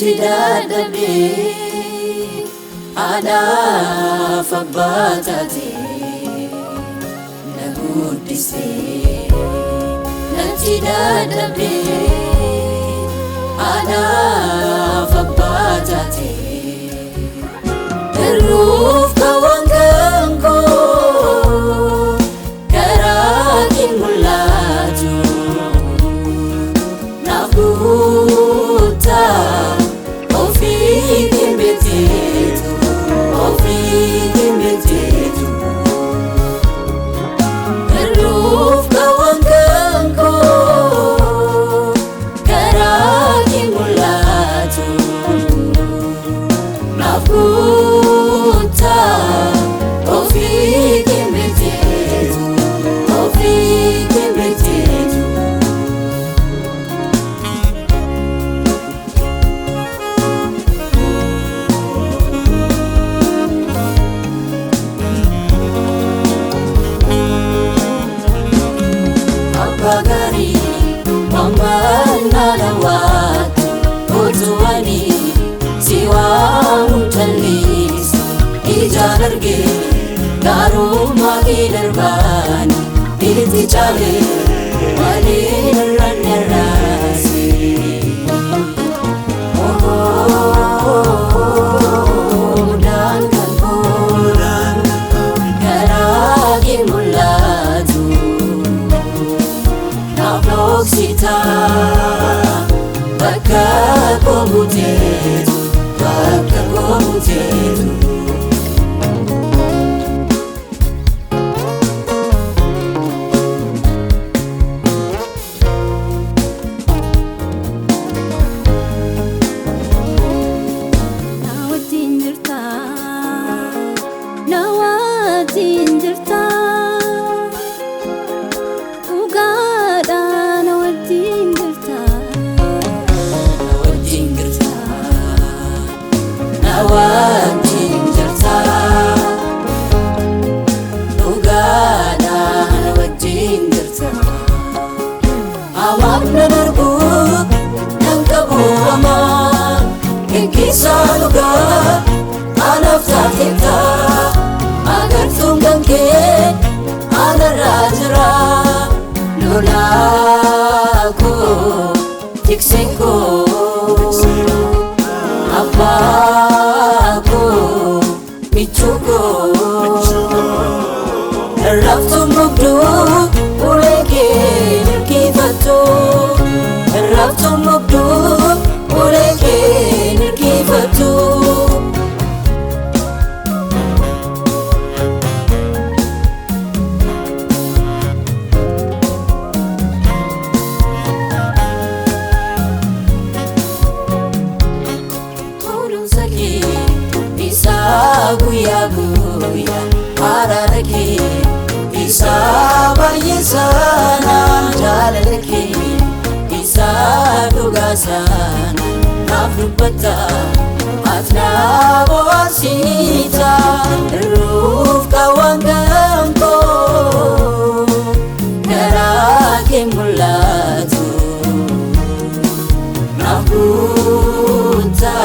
dadhabe anaaf abbaa taate na guddise natti dadhabe anaaf abbaa taate irruuf kawan kanko karaa kin mul'atu naaf guuta ofii kin beekteetu irruuf kawan kanko karaa kin mul'atu naaf guuta ofii kin beekteetu Bagari mama nalawat utuwani siwa mutalis ijalarge daru magilarbani ilti chale walirranarasi dan kanko garagi mulatu Sita bakka komutetu nawatin jirta Nawatin jirta dhugaadha nawatin jirta awwaam na darbu nan qabu hamaa eeggisaa dhugaa anaaf taatefta agartuun kan kee anarraa jira lolaa koo tikseen koo Abbako michuko Raftu mugdu uleke nirkifatu Raftu mugdu uleke nirkifatu Guya ararake isa bayyesana jalalake isa dugasana nafrubata atna boasita ruf kawanganko garake mulatu nabuta